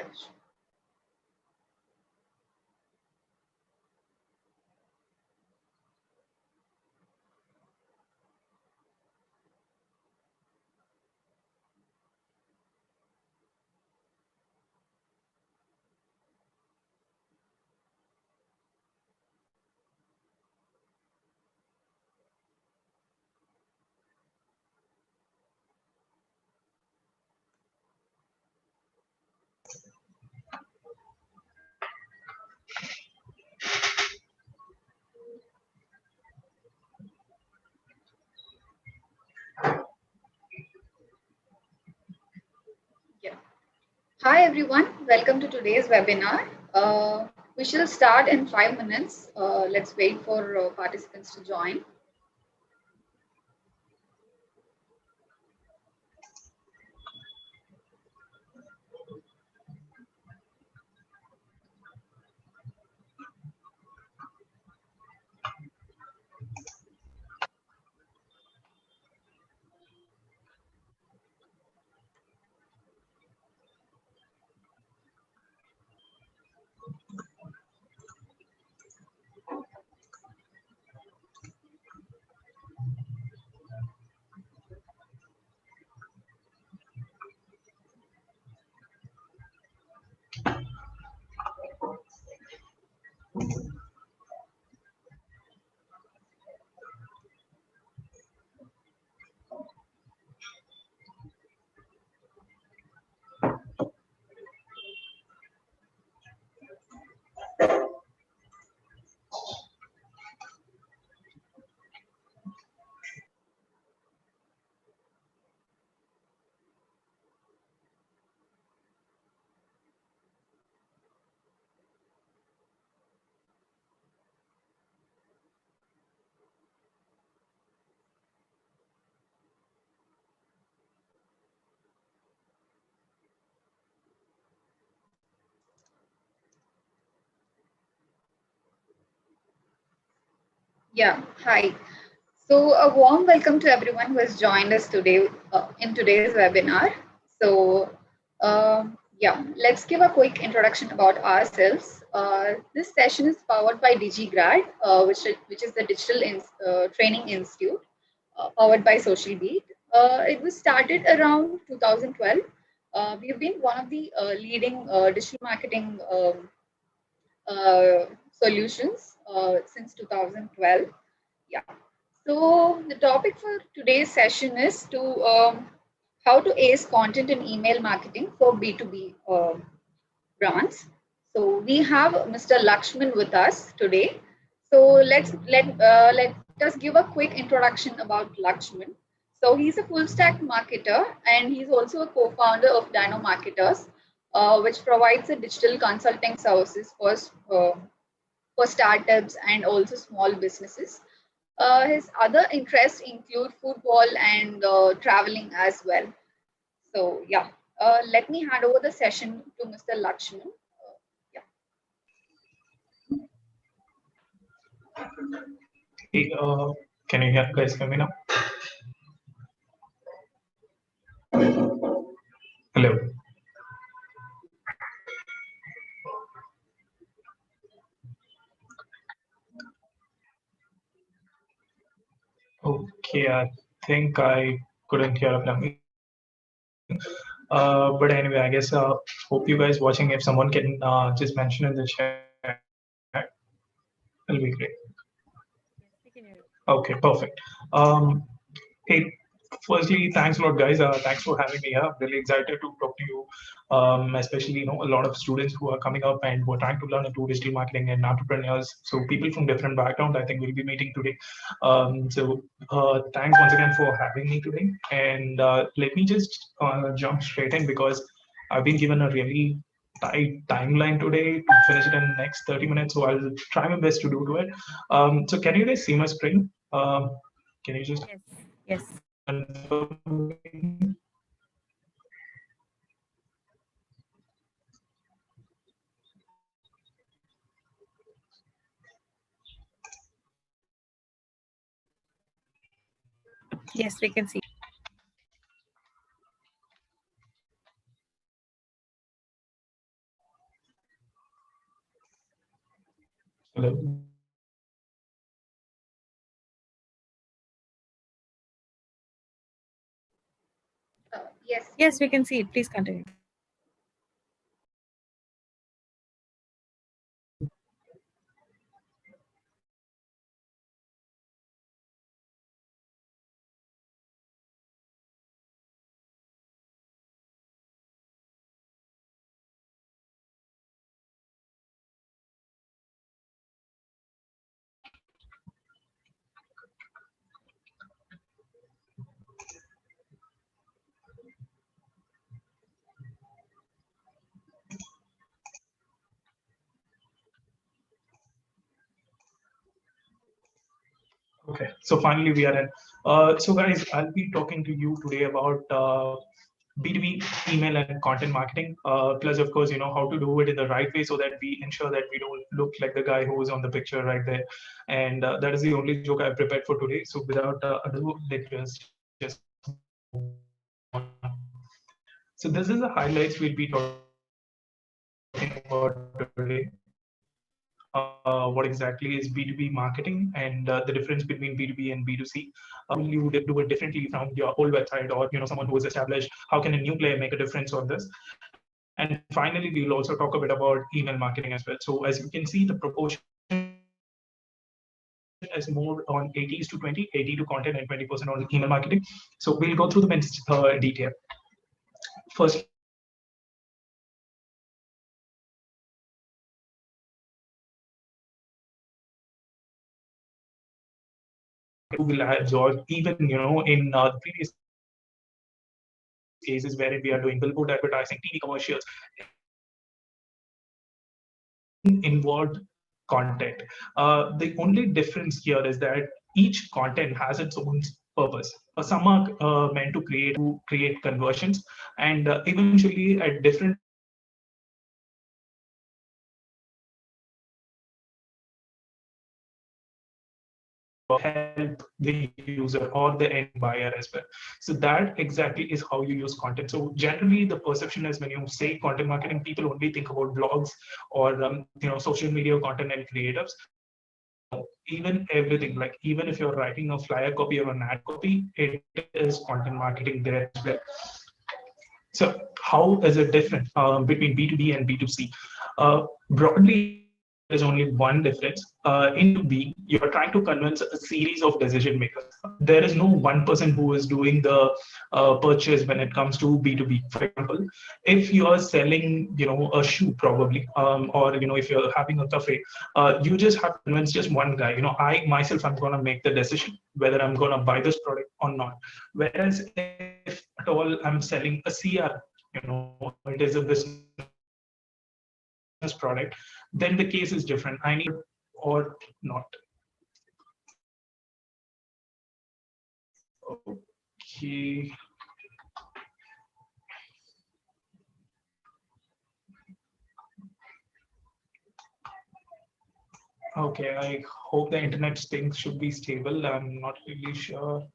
Raj. Yeah. Hi everyone, welcome to today's webinar. We shall start in 5 minutes. Let's wait for participants to join. Yeah, hi. So a warm welcome to everyone who has joined us today in today's webinar. So yeah, let's give a quick introduction about ourselves. This session is powered by DigiGrad, which is the Training Institute powered by Social Beat. It was started around 2012. We've been one of the leading digital marketing solutions since 2012. Yeah. So the topic for today's session is to how to ace content and email marketing for B2B brands. So we have Mr. Lakshman with us today. So let us give a quick introduction about Lakshman. So he's a full stack marketer and he's also a co-founder of Dino Marketers, which provides a digital consulting services for startups and also small businesses. His other interests include football and traveling as well. So yeah, let me hand over the session to Mr. Lakshman. Yeah. Hey, can you guys hear me now? Hello. Okay, I think I couldn't hear up now. But anyway, I guess hope you guys watching. If someone can just mention in the chat, it'll be great. Okay, perfect. Hey, firstly, thanks a lot, guys. Thanks for having me here. Really excited to talk to you, especially a lot of students who are coming up and who are trying to learn into digital marketing and entrepreneurs. So people from different backgrounds, I think we'll be meeting today. Thanks once again for having me today. And let me just jump straight in because I've been given a really tight timeline today to finish it in the next 30 minutes. So I'll try my best to do to it. So can you guys see my screen? Can you just Yes. Yes, we can see. Yes. Yes, we can see it. Please continue. Okay, so finally we are in. So guys, I'll be talking to you today about B2B email and content marketing. Plus, of course, how to do it in the right way so that we ensure that we don't look like the guy who is on the picture right there. And that is the only joke I've prepared for today. So without ado, let's just move on. So this is the highlights we'll be talking about today. What exactly is B2B marketing and the difference between B2B and B2C. How will you do it differently from your old website or someone who is established? How can a new player make a difference on this? And finally, we'll also talk a bit about email marketing as well. So as you can see, the proportion is more on 80s to 20, 80 to content and 20% on email marketing. So we'll go through them in detail. Firstly, will absorb even in the previous cases wherein we are doing billboard advertising, TV commercials, involved content. The only difference here is that each content has its own purpose. Some are meant to create conversions, and eventually at different points of time, help the user or the end buyer as well. So that exactly is how you use content. So generally the perception is when you say content marketing, people only think about blogs or social media content and creatives. No, even everything, like even if you're writing a flyer copy or an ad copy, it is content marketing there as well. So how is it different between B2B and B2C? Broadly, there is only one difference. In B2B, you're trying to convince a series of decision makers. There is no one person who is doing the purchase when it comes to B2B. For example, if you are selling, a shoe probably, or if you're having a cafe, you just have to convince just one guy. I myself, I'm gonna make the decision whether I'm gonna buy this product or not. Whereas if at all I'm selling a CR, it is a business product, then the case is different. I need to convince the customer or not. Okay. Okay, I hope the internet things should be stable. I'm not really sure.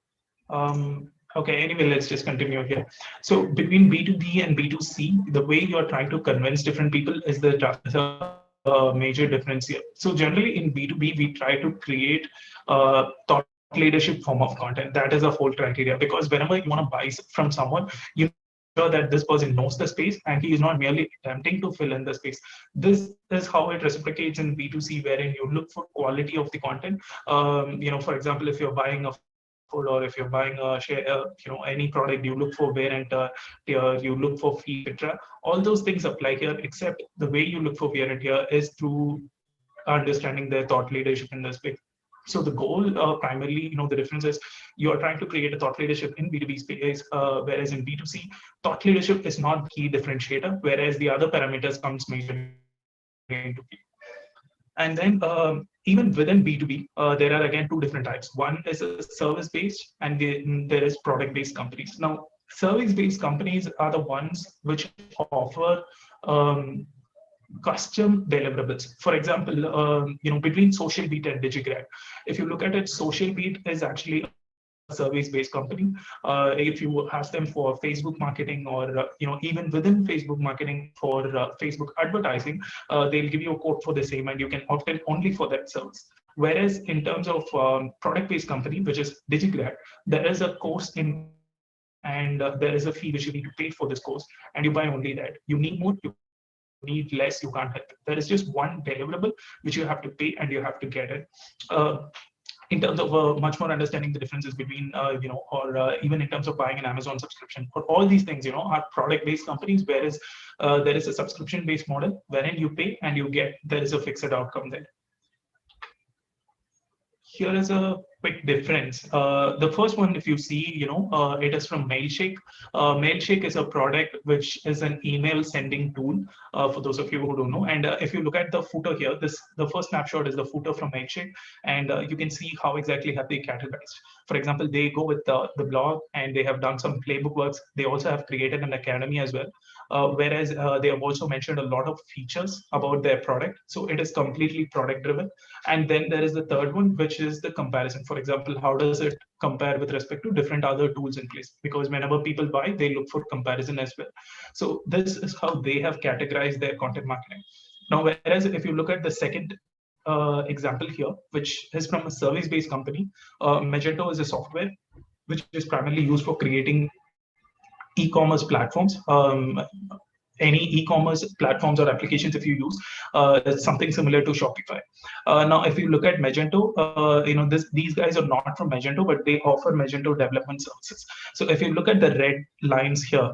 Okay, anyway, let's just continue here. So between B2B and B2C, the way you're trying to convince different people is a major difference here. So generally in B2B, we try to create thought leadership form of content. That is a whole criteria because whenever you want to buy from someone, you need to ensure that this person knows the space and he is not merely attempting to fill in the space. This is how it reciprocates in B2C, wherein you look for quality of the content. For example, if you're buying a food or if you're buying a share, any product, you look for wear and tear, you look for fee, etc. All those things apply here, except the way you look for wear and tear is through understanding their thought leadership in this space. So the goal primarily, the difference is you are trying to create a thought leadership in B2B space, whereas in B2C, thought leadership is not the key differentiator, whereas the other parameters comes majorly into play. And then even within B2B, there are again two different types. One is a service-based and there is product-based companies. Now, service-based companies are the ones which offer um, custom deliverables. For example, between Social Beat and DigiGrad, if you look at it, Social Beat is actually a service-based company. If you ask them for Facebook marketing or even within Facebook marketing for Facebook advertising, they'll give you a quote for the same, and you can opt in only for that service. Whereas in terms of product-based company, which is DigiGrad, there is a course included in that, and there is a fee which you need to pay for this course, and you buy only that. You need more, you can have it. You need less, you can't have it. There is just one deliverable which you have to pay, and you have to get it. In terms of much more understanding the differences between or even in terms of buying an Amazon subscription, for all these things are product based companies, whereas there is a subscription based model wherein you pay and you get, there is a fixed outcome there. Here is a quick difference. The first one, if you see, it is from Mailshake. Mailshake is a product which is an email sending tool, for those of you who don't know. And if you look at the footer here, the first snapshot is the footer from Mailshake, and you can see how exactly have they categorized. For example, they go with the blog, and they have done some playbook works. They also have created an academy as well. Whereas they have also mentioned a lot of features about their product. So it is completely product driven. And then there is the third one, which is the comparison. For example, how does it compare with respect to different other tools in place? Because whenever people buy, they look for comparison as well. So this is how they have categorized their content marketing. Now, whereas if you look at the second example here, which is from a service-based company, Magento is a software which is primarily used for creating e-commerce platforms. Any e-commerce platforms or applications, if you use, it's something similar to Shopify. Now, if you look at Magento, these guys are not from Magento, but they offer Magento development services. So if you look at the red lines here,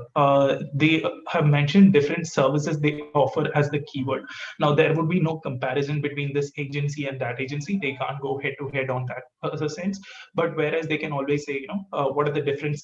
they have mentioned different services they offer as the keyword. Now, there would be no comparison between this agency and that agency. They can't go head to head on that as a sense. But whereas they can always say, what are the different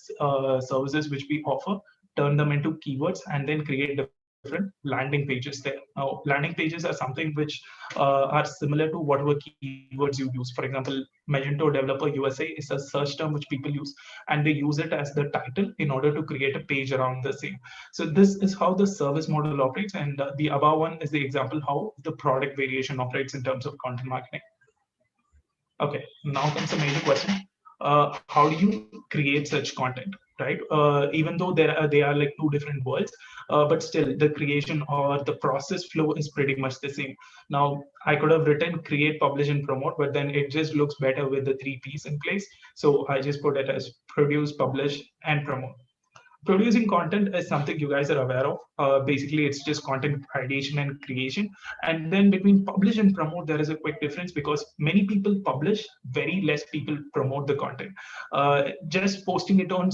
services which we offer, turn them into keywords, and then create different landing pages there. Now, landing pages are something which are similar to whatever keywords you use. For example, Magento Developer USA is a search term which people use, and they use it as the title in order to create a page around the same. So this is how the service model operates, and the above one is the example how the product variation operates in terms of content marketing. Okay, now comes a major question. How do you create such content, right? Even though they are like two different worlds, but still the creation or the process flow is pretty much the same. Now, I could have written create, publish, and promote, but then it just looks better with the 3 P's in place. So I just put it as produce, publish, and promote. Producing content is something you guys are aware of. Basically, it's just content ideation and creation. And then between publish and promote, there is a quick difference because many people publish, very less people promote the content. Just posting it on,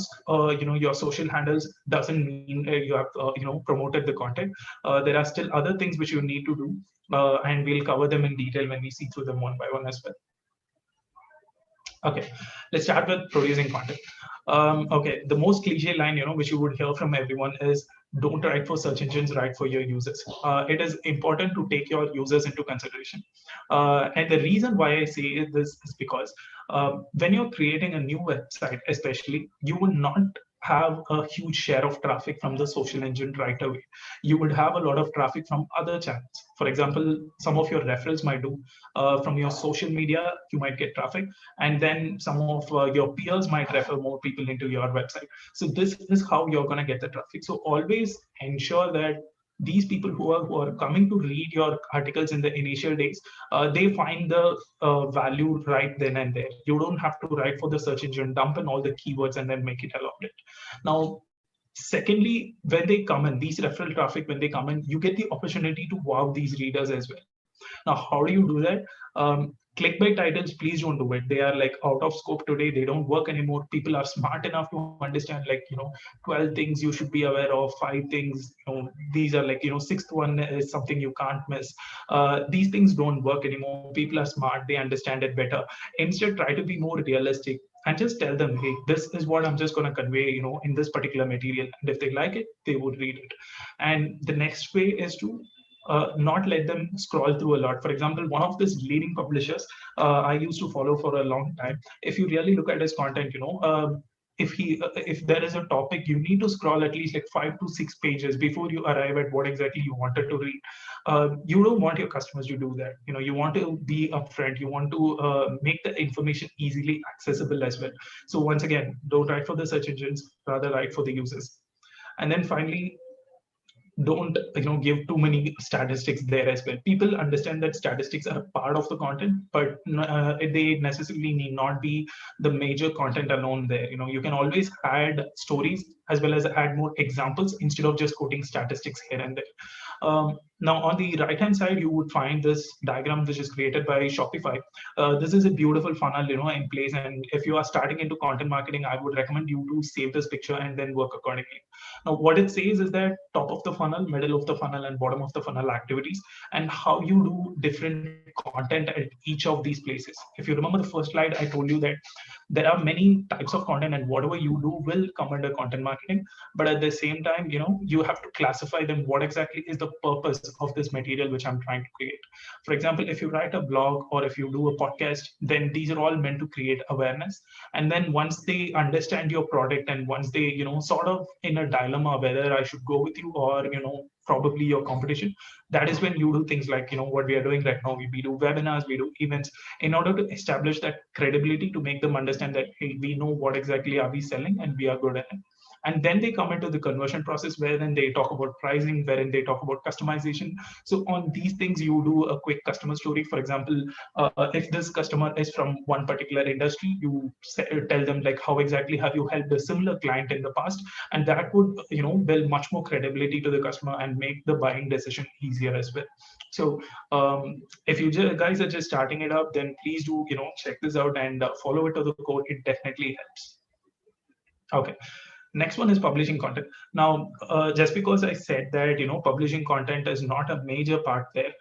your social handles doesn't mean you have, promoted the content. There are still other things which you need to do, and we'll cover them in detail when we see through them one by one as well. Okay, let's start with producing content. Okay, the most cliche line, which you would hear from everyone is, don't write for search engines, write for your users. It is important to take your users into consideration. And the reason why I say this is because when you're creating a new website, especially, you will not have a huge share of traffic from the social engine right away. You would have a lot of traffic from other channels. For example, some of your referrals might do from your social media, you might get traffic, and then some of your peers might refer more people into your website. So this is how you're going to get the traffic. So always ensure that these people who are coming to read your articles in the initial days, they find the value right then and there. You don't have to write for the search engine, dump in all the keywords, and then make it elaborate. Now, secondly, when they come in, these referral traffic, when they come in, you get the opportunity to wow these readers as well. Now, how do you do that? Clickbait titles, please don't do it. They are like out of scope today. They don't work anymore. People are smart enough to understand, 12 things you should be aware of, 5 things, these are like, sixth one is something you can't miss. These things don't work anymore. People are smart. They understand it better. Instead, try to be more realistic and just tell them, hey, this is what I'm just going to convey, in this particular material. And if they like it, they would read it. And the next way is to not let them scroll through a lot. For example, one of these leading publishers I used to follow for a long time. If you really look at his content, if there is a topic, you need to scroll at least like 5 to 6 pages before you arrive at what exactly you wanted to read. You don't want your customers to do that. You want to be upfront. You want to make the information easily accessible as well. So once again, don't write for the search engines, rather write for the users. And then finally, don't give too many statistics there as well. People understand that statistics are part of the content, but they necessarily need not be the major content alone there. You can always add stories as well as add more examples instead of just quoting statistics here and there. Now on the right hand side, you would find this diagram which is created by Shopify. This is a beautiful funnel in place, and if you are starting into content marketing, I would recommend you to save this picture and then work accordingly. Now, what it says is that top of the funnel, middle of the funnel, and bottom of the funnel activities, and how you do different content at each of these places. If you remember the first slide, I told you that there are many types of content, and whatever you do will come under content marketing. But at the same time, you have to classify them. What exactly is the purpose of this material which I'm trying to create? For example, if you write a blog or if you do a podcast, then these are all meant to create awareness. And then once they understand your product, and once they sort of in a dilemma whether I should go with you or probably your competition, that is when you do things like what we are doing right now. We do webinars, we do events, in order to establish that credibility, to make them understand that, hey, we know what exactly are we selling and we are good at it. And then they come into the conversion process, wherein they talk about pricing, wherein they talk about customization. So on these things, you do a quick customer story. For example, if this customer is from one particular industry, you tell them like how exactly have you helped a similar client in the past, and that would build much more credibility to the customer and make the buying decision easier as well. So if you guys are just starting it up, then please do check this out and follow it to the code. It definitely helps. Okay. Next one is publishing content. Now, just because I said that publishing content is not a major part there,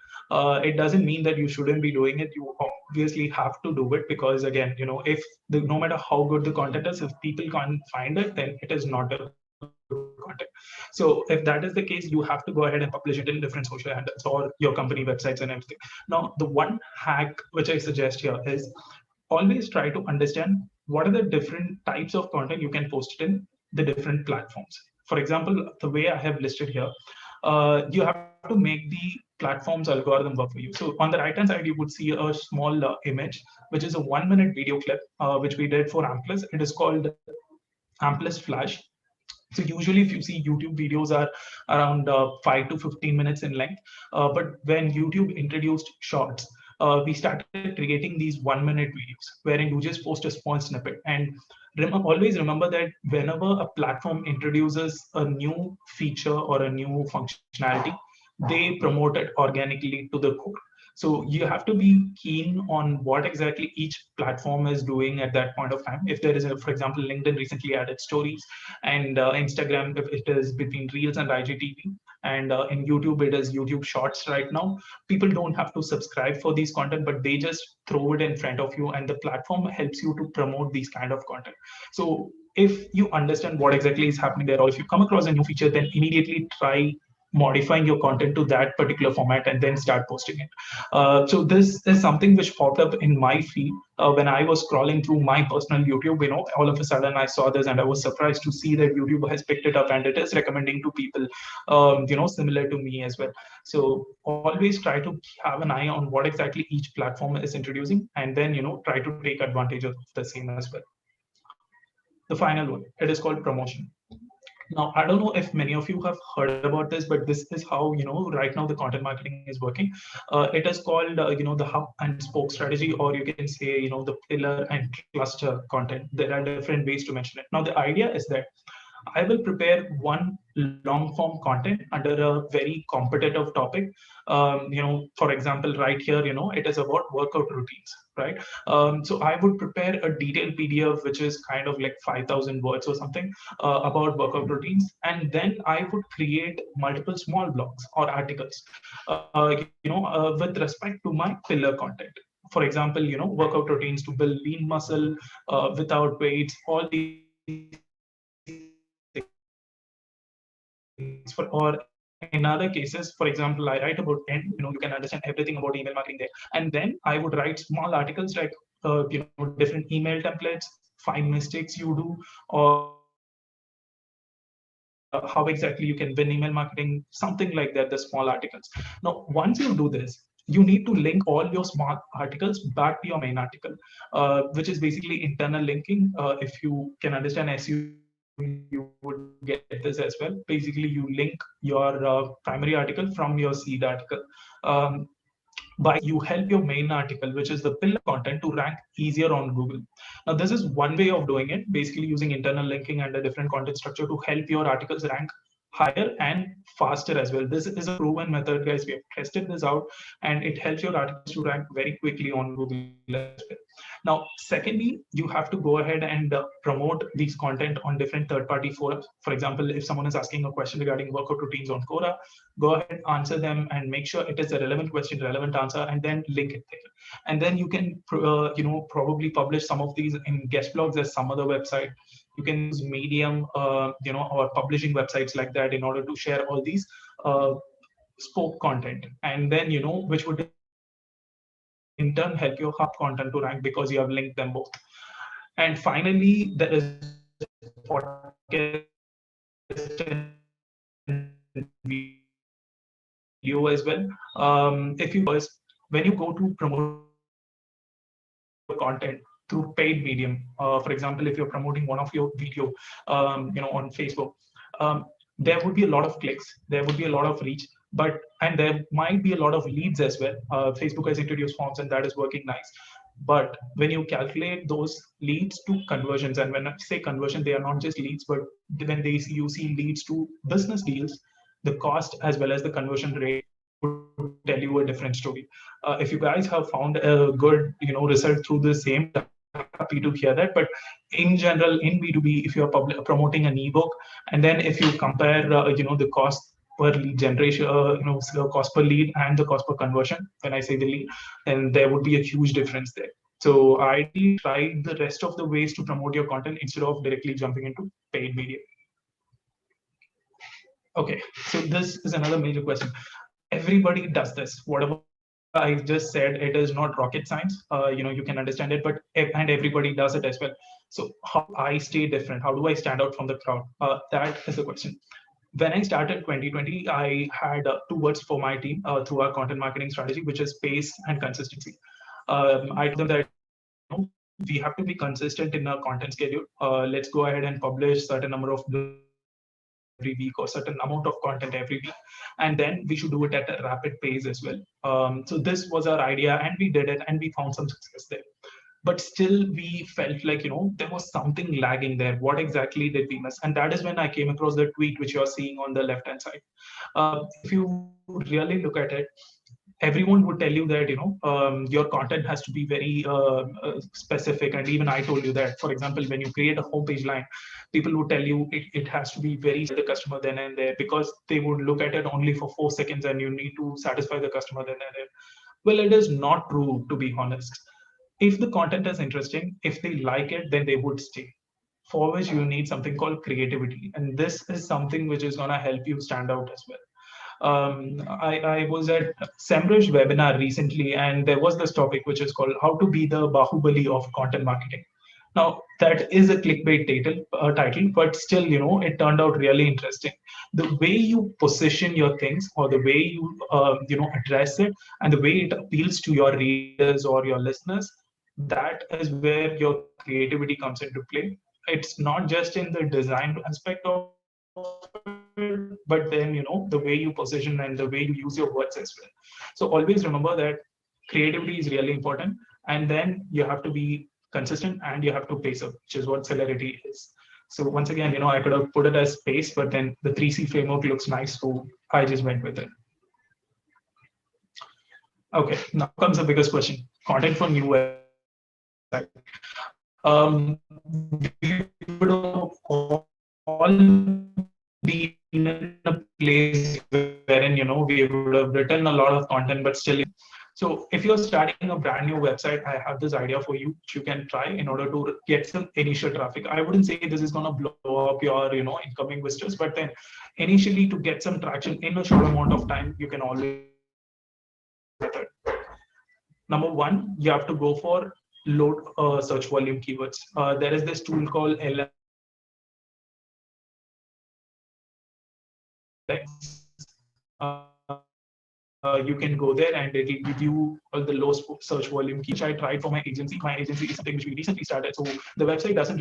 it doesn't mean that you shouldn't be doing it. You obviously have to do it, because again, if no matter how good the content is, if people can't find it, then it is not a good content. So if that is the case, you have to go ahead and publish it in different social handles or your company websites and everything. Now, the one hack which I suggest here is always try to understand what are the different types of content you can post it in the different platforms. For example, the way I have listed here, you have to make the platform's algorithm work for you. So on the right hand side, you would see a small image, which is a 1 minute video clip, which we did for Amplus. It is called Amplus Flash. So usually if you see YouTube videos are around 5 to 15 minutes in length. But when YouTube introduced shorts, we started creating these 1 minute videos wherein you just post a small snippet. And always remember that whenever a platform introduces a new feature or a new functionality, they promote it organically to the core. So you have to be keen on what exactly each platform is doing at that point of time. If there is for example, LinkedIn recently added stories, and Instagram, if it is between Reels and IGTV, and in YouTube, it is YouTube Shorts right now. People don't have to subscribe for these content, but they just throw it in front of you, and the platform helps you to promote these kind of content. So if you understand what exactly is happening there, or if you come across a new feature, then immediately try modifying your content to that particular format and then start posting it. So this is something which popped up in my feed when I was scrolling through my personal YouTube. All of a sudden I saw this and I was surprised to see that YouTube has picked it up and it is recommending to people, similar to me as well. So always try to have an eye on what exactly each platform is introducing, and then try to take advantage of the same as well. The final one, it is called promotion. Now, I don't know if many of you have heard about this, but this is how, right now the content marketing is working. It is called, the hub and spoke strategy, or you can say, the pillar and cluster content. There are different ways to mention it. Now, the idea is that I will prepare one long form content under a very competitive topic. For example, right here, it is about workout routines, right? So I would prepare a detailed PDF, which is kind of like 5,000 words or something about workout routines. And then I would create multiple small blogs or articles, with respect to my pillar content. For example, workout routines to build lean muscle without weights, all these things. Or in other cases, for example, I write about 10, you can understand everything about email marketing there. And then I would write small articles like, different email templates, 5 mistakes you do, or how exactly you can win email marketing, something like that, the small articles. Now, once you do this, you need to link all your small articles back to your main article, which is basically internal linking. If you can understand SEO, you would get this as well. Basically, you link your primary article from your seed article. Um, by this, you help your main article, which is the pillar content, to rank easier on Google. Now, this is one way of doing it, basically using internal linking and a different content structure to help your articles rank higher and faster as well. This is a proven method, guys. We have tested this out, and it helps your articles to rank very quickly on Google as well. Now, secondly, you have to go ahead and promote these content on different third-party forums. For example, if someone is asking a question regarding workout routines on Quora, go ahead, answer them, and make sure it is a relevant question, relevant answer, and then link it there. And then you can, probably publish some of these in guest blogs as some other website. You can use Medium, or publishing websites like that in order to share all these spoke content, and then which would in turn help your hub content to rank because you have linked them both. And finally, there is podcast and video as well. If you guys, when you go to promote your content through paid medium, for example, if you're promoting one of your video on Facebook, on Facebook, there would be a lot of clicks, there would be a lot of reach, but and there might be a lot of leads as well. Facebook has introduced forms, and that is working nice. But when you calculate those leads to conversions, and when I say conversion, they are not just leads, but when you see leads to business deals, the cost as well as the conversion rate would tell you a different story. If you guys have found a good result through the same, I'm happy to hear that. But in general, in B2B, if you are promoting an ebook, and then if you compare the cost per lead generation, so cost per lead and the cost per conversion, when I say the lead, then there would be a huge difference there. So ideally try the rest of the ways to promote your content instead of directly jumping into paid media. Okay, so this is another major question. Everybody does this. Whatever I just said, it is not rocket science. You can understand it, but and everybody does it as well. So how do I stay different? How do I stand out from the crowd? That is the question. When I started 2020, I had two words for my team through our content marketing strategy, which is pace and consistency. I told them that we have to be consistent in our content schedule. Let's go ahead and publish certain number of blogs every week or certain amount of content every week, and then we should do it at a rapid pace as well. So this was our idea, and we did it, and we found some success there. But still, we felt like there was something lagging there. What exactly did we miss? And that is when I came across the tweet which you're seeing on the left hand side. If you really look at it, everyone would tell you that your content has to be very specific, and even I told you that. For example, when you create a homepage line, people would tell you it has to be very the customer then and there, because they would look at it only for 4 seconds and you need to satisfy the customer then and there. Well, it is not true, to be honest. If the content is interesting, if they like it, then they would stay. For which you need something called creativity, and this is something which is going to help you stand out as well. I was at Semrush webinar recently, and there was this topic which is called "How to Be the Bahubali of Content Marketing." Now, that is a clickbait title, but still, it turned out really interesting. The way you position your things, or the way you address it, and the way it appeals to your readers or your listeners, that is where your creativity comes into play. It's not just in the design aspect of it, but then the way you position and the way you use your words as well. So always remember that creativity is really important, and then you have to be consistent and you have to pace up, which is what celerity is. So once again, I could have put it as pace, but then the 3C framework looks nice, so I just went with it. Okay, now comes the biggest question: content for new website. We would all be in a place wherein we would have written a lot of content, but still. So if you're starting a brand new website, I have this idea for you which you can try in order to get some initial traffic. I wouldn't say this is going to blow up your incoming visitors, but then initially, to get some traction in a short amount of time, you can always use this method. Number one, you have to go for load search volume keywords. There is this tool called you can go there and it will give you all the low search volume key, which I tried for my agency. My agency is something which we recently started, so the website doesn't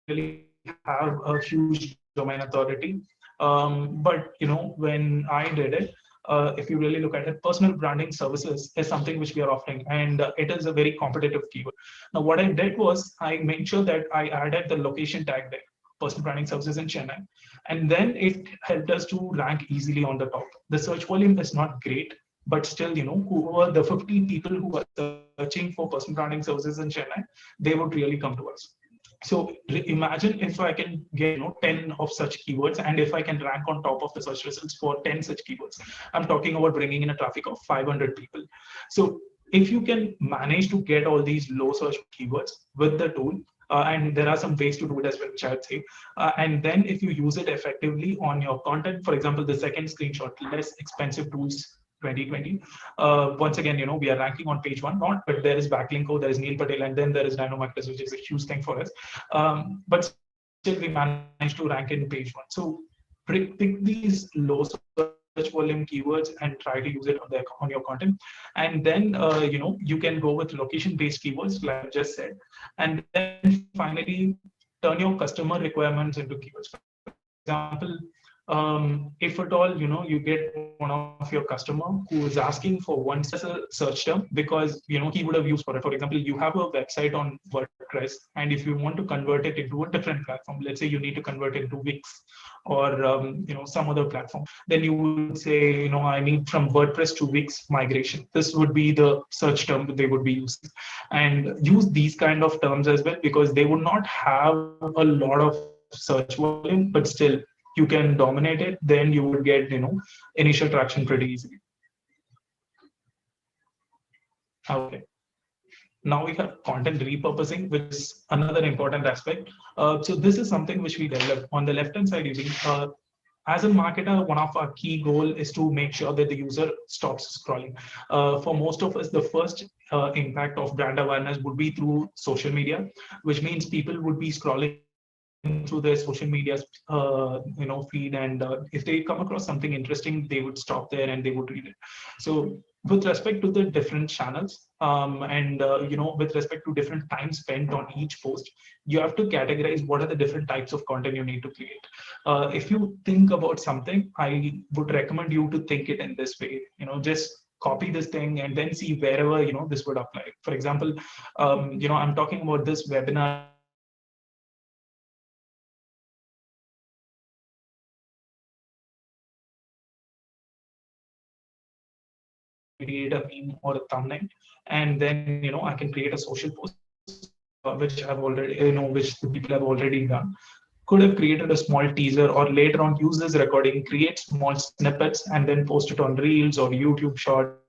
really have a huge domain authority. But when I did it, if you really look at it, personal branding services is something which we are offering, and it is a very competitive keyword. Now, what I did was I made sure that I added the location tag there, personal branding services in Chennai, and then it helped us to rank easily on the top. The search volume is not great, but still, who are the 50 people who are searching for personal branding services in Chennai, they would really come to us. So imagine if I can get 10 of such keywords, and if I can rank on top of the search results for 10 such keywords. I'm talking about bringing in a traffic of 500 people. So if you can manage to get all these low search keywords with the tool, and there are some ways to do it as well, which I would say. And then if you use it effectively on your content, for example, the second screenshot, less expensive tools 2020. Once again, we are ranking on page one, not, but there is backlink code, there is Neil Patel, and then there is Dino Marketers, which is a huge thing for us. But still, we managed to rank in page one. So pick these low search volume keywords and try to use it on your content. And then, you can go with location-based keywords, like I just said. And then finally, turn your customer requirements into keywords. For example, if at all you get one of your customer who is asking for one as a search term, because he would have used for it. For example, you have a website on WordPress, and if you want to convert it into a different platform, let's say you need to convert it into Wix or some other platform, then you would say, I need from WordPress to Wix migration. This would be the search term that they would be using, and use these kind of terms as well, because they would not have a lot of search volume, but still you can dominate it. Then you would get initial traction pretty easily. Okay. Now we have content repurposing, which is another important aspect. So this is something which we develop on the left hand side using. As a marketer, one of our key goal is to make sure that the user stops scrolling. For most of us, the first impact of brand awareness would be through social media, which means people would be scrolling through their social media, feed, and if they come across something interesting, they would stop there and they would read it. So with respect to the different channels, and with respect to different time spent on each post, you have to categorize what are the different types of content you need to create. If you think about something, I would recommend you to think it in this way. Just copy this thing and then see wherever this would apply. For example, I'm talking about this webinar here. I can create a meme or a thumbnail, and then I can create a social post, which I've already, which the people have already done. Could have created a small teaser, or later on use this recording, create small snippets, and then post it on Reels or YouTube Shorts or Instagram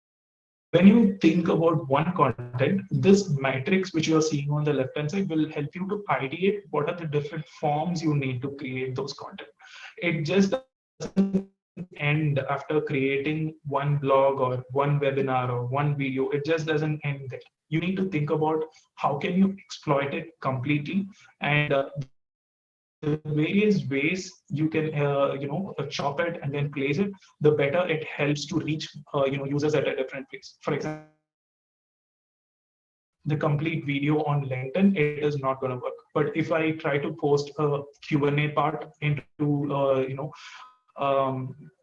Stories. When you think about one content, this matrix which you are seeing on the left hand side will help you to ideate what are the different forms you need to create those content. It just doesn't end after creating one blog or one webinar or one video. It just doesn't end there. You need to think about how can you exploit it completely, and the various ways you can chop it and then place it, the better it helps to reach users at a different place. For example, if I post the complete video on LinkedIn, it is not going to work. But if I try to post a Q&A part into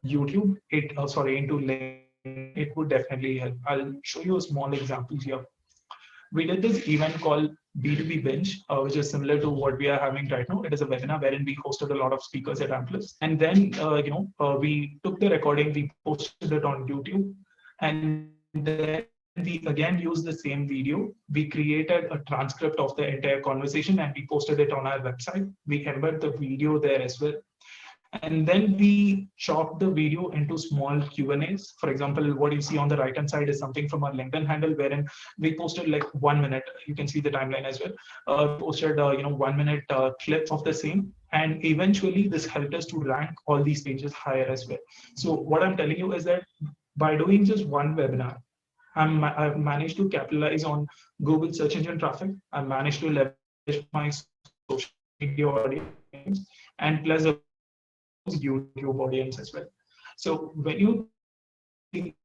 YouTube, into LinkedIn, it would definitely help. I'll show you a small example here. We did this event called B2B Bench, which is similar to what we are having right now. It is a webinar wherein we hosted a lot of speakers at Amplus. And then, we took the recording, we posted it on YouTube, and then we again used the same video. We created a transcript of the entire conversation and we posted it on our website. We embed the video there as well. And then we chopped the video into small Q&As. For example, what you see on the right hand side is something from our LinkedIn handle, wherein we posted like 1 minute. You can see the timeline as well. We posted 1 minute clip of the same, and eventually this helped us to rank all these pages higher as well. So what I'm telling you is that by doing just one webinar, I've managed to capitalize on Google search engine traffic. I've managed to leverage my social media audience, and plus, of course, YouTube audience as well. So when you think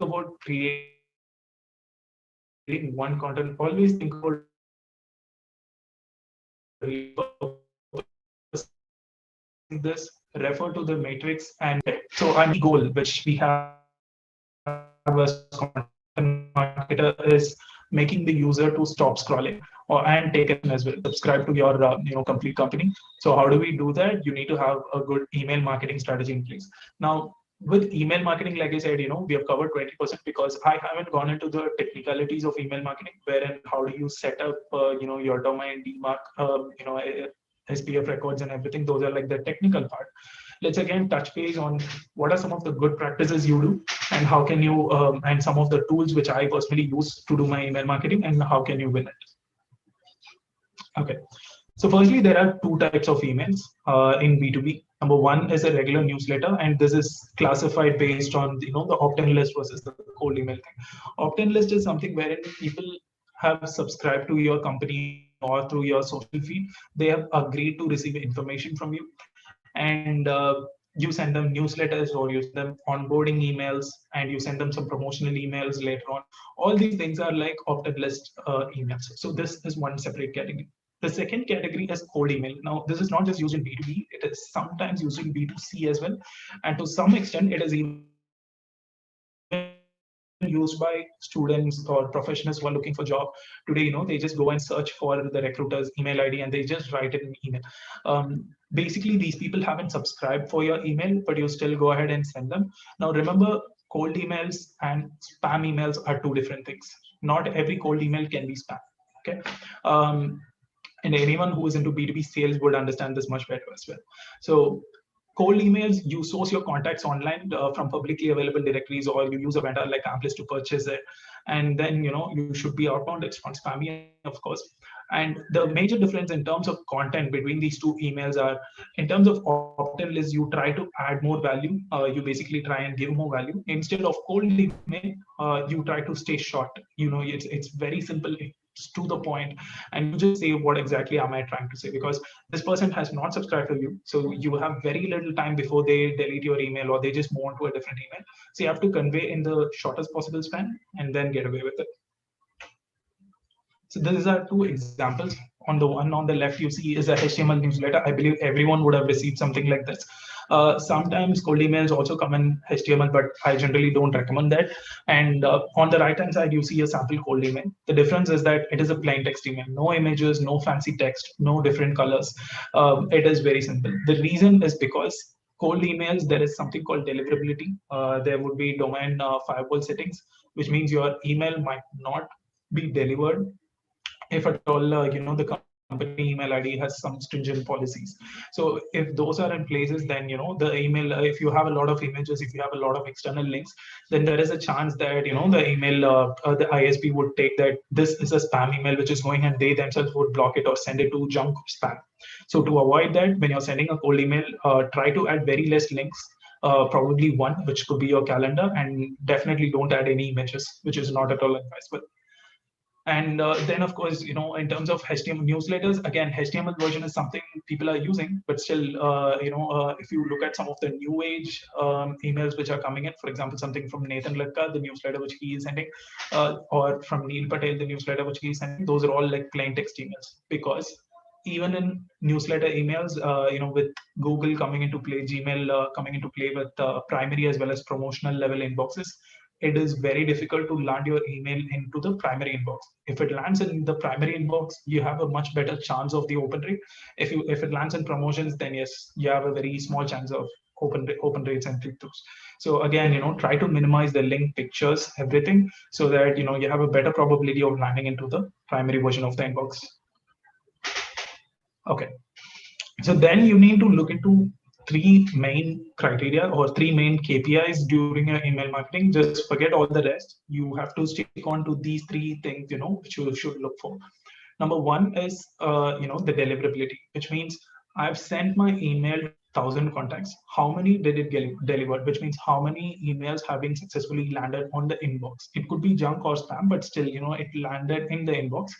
about creating one content, always think about repurposing this, refer to the matrix, and so our main goal, which we have as content marketer, is making the user to stop scrolling or and take action as well, subscribe to your complete company. So how do we do that? You need to have a good email marketing strategy in place. Now, with email marketing, like I said, we have covered 20% because I haven't gone into the technicalities of email marketing, wherein how do you set up, your domain, DMARC, SPF records and everything. Those are like the technical part. Let's again touch base on what are some of the good practices you do, and how can you, and some of the tools which I personally use to do my email marketing, and how can you win it. Okay. So firstly, there are two types of emails in B2B. Number one is a regular newsletter, and this is classified based on the opt-in list versus the cold email thing. Opt-in list is something wherein people have subscribed to your company or through your social feed. They have agreed to receive information from you, and you send them newsletters, or you send them onboarding emails, and you send them some promotional emails later on. All these things are like opt-in list emails. So this is one separate category. The second category is cold email. Now, this is not just used in B2B, it is sometimes used in B2C as well. And to some extent, it is even used by students or professionals who are looking for job. Today, they just go and search for the recruiter's email ID and they just write it in email. Basically, these people haven't subscribed for your email, but you still go ahead and send them. Now, remember, cold emails and spam emails are two different things. Not every cold email can be spam. Okay. Um, and anyone who is into B2B sales would understand this much better as well. So cold emails, you source your contacts online from publicly available directories, or you use a vendor like Amplice to purchase it. And then, you should be outbound. It's not spammy, of course. And the major difference in terms of content between these two emails are, in terms of opt-in list, you try to add more value. You basically try and give more value. Instead of cold email, you try to stay short. It's very simple. It's to the point, and you just say what exactly am I trying to say, because this person has not subscribed to you, so you have very little time before they delete your email or they just move on to a different email. So you have to convey in the shortest possible span and then get away with it. So these are two examples. On the one on the left, you see is a HTML newsletter. I believe everyone would have received something like this. Sometimes cold emails also come in HTML, but I generally don't recommend that. And on the right-hand side, you see a sample cold email. The difference is that it is a plain text email, no images, no fancy text, no different colors. It is very simple. The reason is because cold emails, there is something called deliverability. There would be domain firewall settings, which means your email might not be delivered if at all the company email ID has some stringent policies. So if those are in places, then the email, if you have a lot of images, if you have a lot of external links, then there is a chance that the email, the ISP would take that this is a spam email which is going, and they themselves would block it or send it to junk spam. So to avoid that, when you're sending a cold email, try to add very less links, probably one, which could be your calendar, and definitely don't add any images, which is not at all advisable. And then, of course, in terms of HTML newsletters, again, HTML version is something people are using, but still, if you look at some of the new age emails which are coming in, for example, something from Nathan Latka, the newsletter which he is sending, or from Neil Patel, the newsletter which he is sending, those are all like plain text emails. Because even in newsletter emails, with Google coming into play, Gmail coming into play with primary as well as promotional level inboxes, it is very difficult to land your email into the primary inbox. If it lands in the primary inbox, you have a much better chance of the open rate. If it lands in promotions, then yes, you have a very small chance of open rates and click-throughs. So again, try to minimize the link, pictures, everything, so that you have a better probability of landing into the primary version of the inbox. Okay. So then you need to look into three main criteria or three main KPIs during your email marketing. Just forget all the rest. You have to stick on to these three things, which you should look for. Number one is, the deliverability, which means I've sent my email 1,000 contacts, how many did it get delivered, which means how many emails have been successfully landed on the inbox. It could be junk or spam, but still, it landed in the inbox.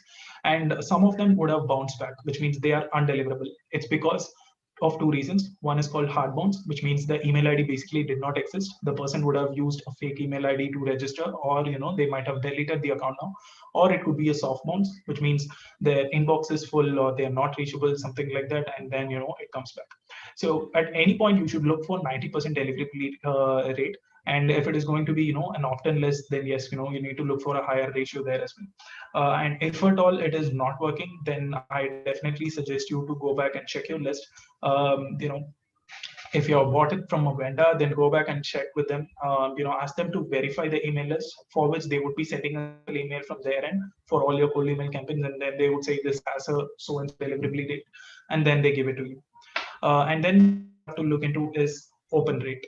And some of them would have bounced back, which means they are undeliverable. It's because of two reasons. One is called hard bounce, which means the email ID basically did not exist. The person would have used a fake email ID to register, or they might have deleted the account now. Or it could be a soft bounce, which means their inbox is full or they are not reachable, something like that, and then it comes back. So at any point, you should look for 90% delivery rate. And if it is going to be an opt-in list, then yes, you need to look for a higher ratio there as well. And if at all it is not working, then I definitely suggest you to go back and check your list. If you have bought it from a vendor, then go back and check with them. Ask them to verify the email list, for which they would be sending a simple email from their end for all your cold email campaigns, and then they would say this has a so and so deliverability date, and then they give it to you. And then what you have to look into is open rate.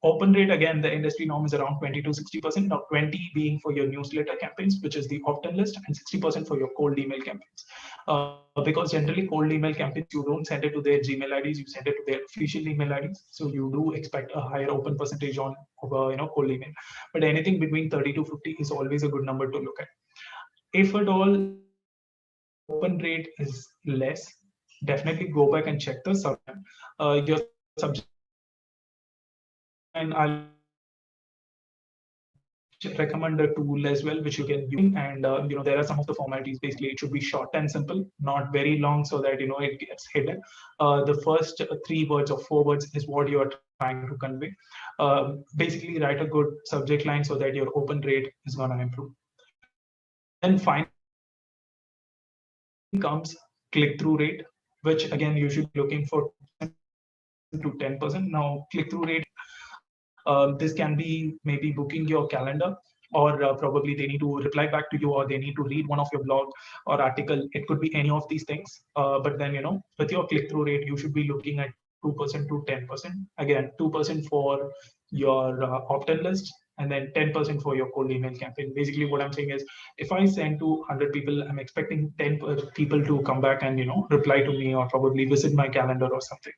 Open rate, again, the industry norm is around 20 to 60%. Now, 20 being for your newsletter campaigns, which is the opt-in list, and 60% for your cold email campaigns. Because generally, cold email campaigns, you don't send it to their Gmail IDs, you send it to their official email IDs. So you do expect a higher open percentage on cold email. But anything between 30 to 50 is always a good number to look at. If at all the open rate is less, definitely go back and check the subject. Your subject line, I'll recommend a tool as well, which you can use. And there are some of the formalities. Basically, it should be short and simple, not very long, so that it gets hidden. The first 3 words or 4 words is what you are trying to convey. Basically, write a good subject line so that your open rate is going to improve. And then finally comes click-through rate, which again you should be looking for 2% to 10%. Now, click-through rate, this can be maybe booking your calendar, or probably they need to reply back to you, or they need to read one of your blog or article. It could be any of these things. But then, with your click-through rate, you should be looking at 2% to 10%. Again, 2% for your opt-in list, and then 10% for your cold email campaign. Basically, what I'm saying is, if I send to 100 people, I'm expecting 10 people to come back and reply to me, or probably visit my calendar or something.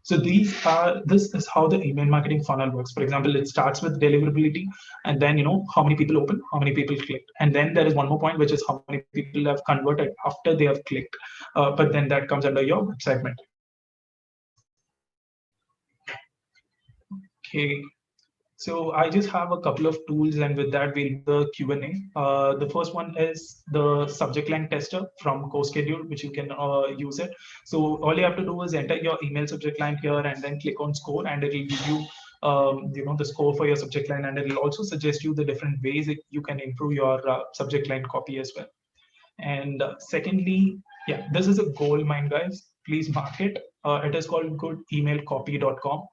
So this is how the email marketing funnel works. For example, it starts with deliverability, and then how many people open, how many people clicked, and then there is one more point, which is how many people have converted after they have clicked. But then that comes under your segment. Okay. So I just have a couple of tools, and with that we'll do the Q&A. The first one is the subject line tester from CoSchedule, which you can use it. So all you have to do is enter your email subject line here, and then click on score, and it will give you the score for your subject line, and it will also suggest you the different ways that you can improve your subject line copy as well. And secondly, yeah, this is a gold mine, guys. Please mark it. It is called goodemailcopy.com.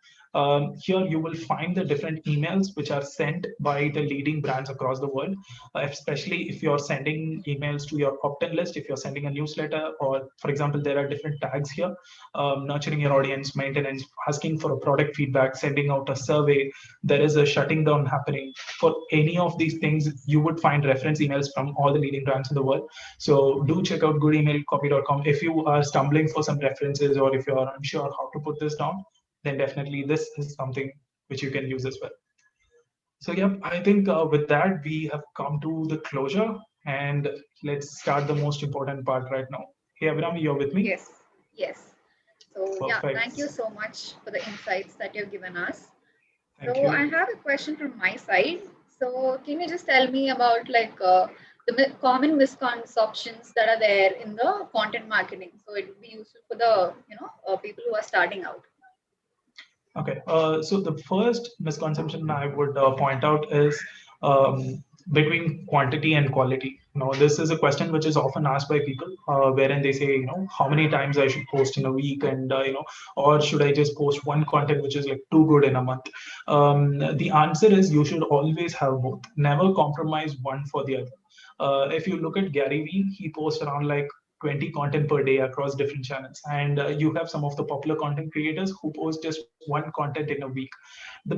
Here you will find the different emails which are sent by the leading brands across the world, especially if you're sending emails to your opt-in list, if you're sending a newsletter, or for example, there are different tags here: nurturing your audience, maintenance, asking for a product feedback, sending out a survey. There is a shutting down happening. For any of these things, you would find reference emails from all the leading brands in the world. So do check out goodemailcopy.com. If you are stumbling for some references, or if you are unsure how to put this down, then definitely this is something which you can use as well. So yeah, I think with that, we have come to the closure, and let's start the most important part right now. Hey, Abram, you're with me? Yes, yes. So yeah, Perfect. thank you so much for the insights that you've given us. Thank So you. I have a question from my side. So can you just tell me about the common misconceptions that are there in the content marketing? So it would be useful for the people who are starting out. Okay, so the first misconception I would point out is between quantity and quality. Now, this is a question which is often asked by people, wherein they say, how many times I should post in a week, and or should I just post one content which is like too good in a month? The answer is you should always have both. Never compromise one for the other. If you look at Gary Vee, he posts around like 20 content per day across different channels, and you have some of the popular content creators who post just one content in a week.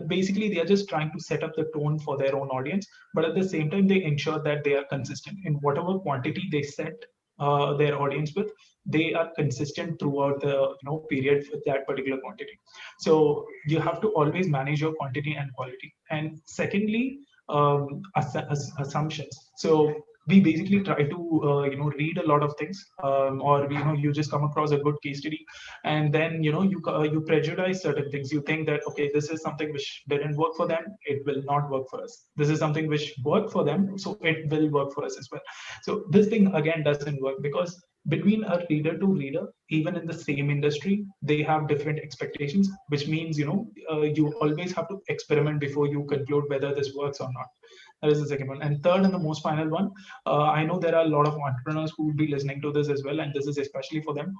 Basically, they are just trying to set up the tone for their own audience, but at the same time they ensure that they are consistent in whatever quantity they set. their audience with, they are consistent throughout the period with that particular quantity. So you have to always manage your quantity and quality. And secondly, assumptions. So we basically try to read a lot of things, or you just come across a good case study, and then you prejudice certain things. You think that, okay, this is something which didn't work for them, it will not work for us. This is something which worked for them, so it will work for us as well. So this thing again doesn't work, because between a reader to reader, even in the same industry, they have different expectations, which means you always have to experiment before you conclude whether this works or not. That is the second one. And third and the most final one, I know there are a lot of entrepreneurs who will be listening to this as well, and this is especially for them.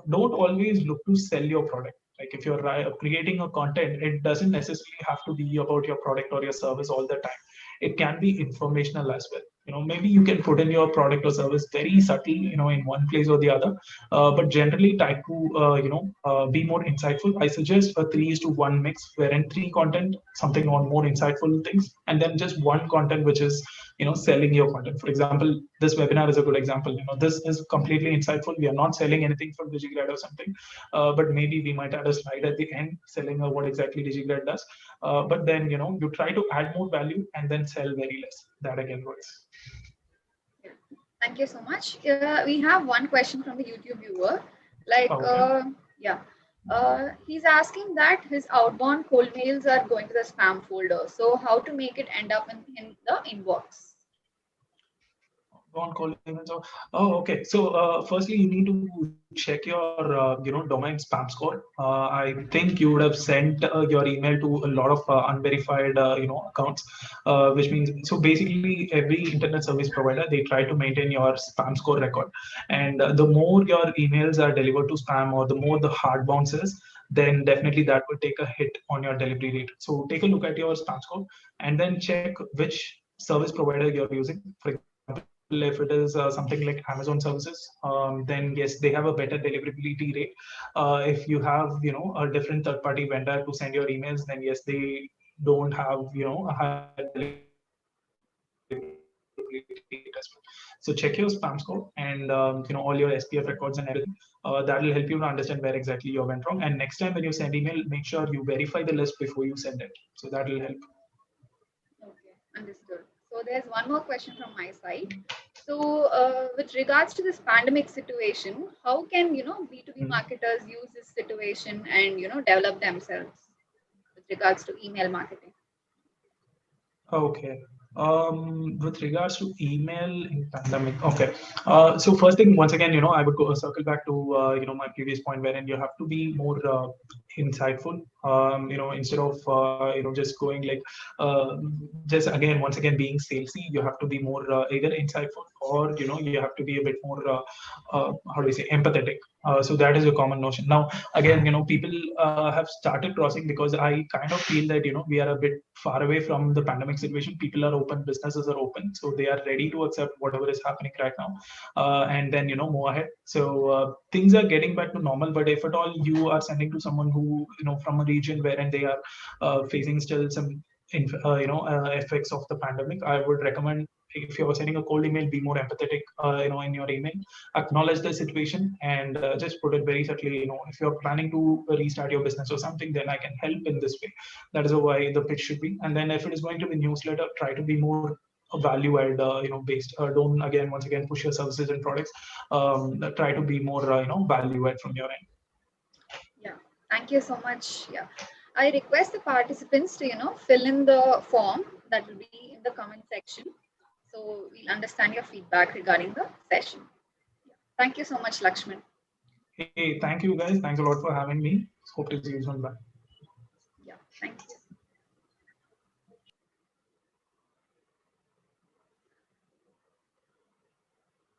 Don't always look to sell your product. Like if you're creating a content, it doesn't necessarily have to be about your product or your service all the time. It can be informational as well. Maybe you can put in your product or service very subtly, in one place or the other, but generally try to be more insightful. I suggest a 3:1 mix, wherein 3 content, something on more insightful things, and then just 1 content which is selling your content. For example, this webinar is a good example. This is completely insightful. We are not selling anything from DigiGrad or something, but maybe we might add a slide at the end selling what exactly DigiGrad does. But then you try to add more value and then sell very less. That again works. Thank you so much. We have one question from the YouTube viewer. Like, Okay. he's asking that his outbound cold mails are going to the spam folder. So how to make it end up in the inbox? On call emails. Oh, okay. So firstly, you need to check your domain spam score. I think you would have sent your email to a lot of unverified accounts, which means, so basically every internet service provider, they try to maintain your spam score record, and the more your emails are delivered to spam, or the more the hard bounces, then definitely that will take a hit on your delivery rate. So take a look at your spam score and then check which service provider you're using. For example, if it is something like Amazon services, then yes, they have a better deliverability rate. If you have a different third-party vendor to send your emails, then yes, they don't have a higher deliverability rate as well. So check your spam score, and all your SPF records and everything. That will help you to understand where exactly you went wrong. And next time when you send email, make sure you verify the list before you send it. So that will help. Okay, understood. So there's one more question from my side. So with regards to this pandemic situation, how can B2B Mhm. marketers use this situation and develop themselves with regards to email marketing? Okay. With regards to email in pandemic, okay. So first thing, once again, I would go circle back to my previous point, wherein you have to be more insightful. Instead of just going like just again once again being salesy, you have to be more either insightful, or you have to be a bit more how do you say, empathetic. So that is a common notion. Now again, people have started crossing, because I kind of feel that we are a bit far away from the pandemic situation. People are open, businesses are open, so they are ready to accept whatever is happening right now, and then move ahead. So things are getting back to normal. But if at all you are sending to someone who from a region wherein they are facing still some effects of the pandemic, I would recommend, if you're sending a cold email, be more empathetic in your email. Acknowledge the situation, and just put it very subtly. If you're planning to restart your business or something, then I can help in this way. That is why the pitch should be. And then if it is going to be newsletter, try to be more value add based. Don't again once again push your services and products. Try to be more value add from your end. Yeah, thank you so much. Yeah, I request the participants to fill in the form that will be in the comment section, so we'll understand your feedback regarding the session. Yeah. Thank you so much, Lakshman. Hey, thank you guys. Thanks a lot for having me. Hope to see you soon. Bye. Yeah, thank you.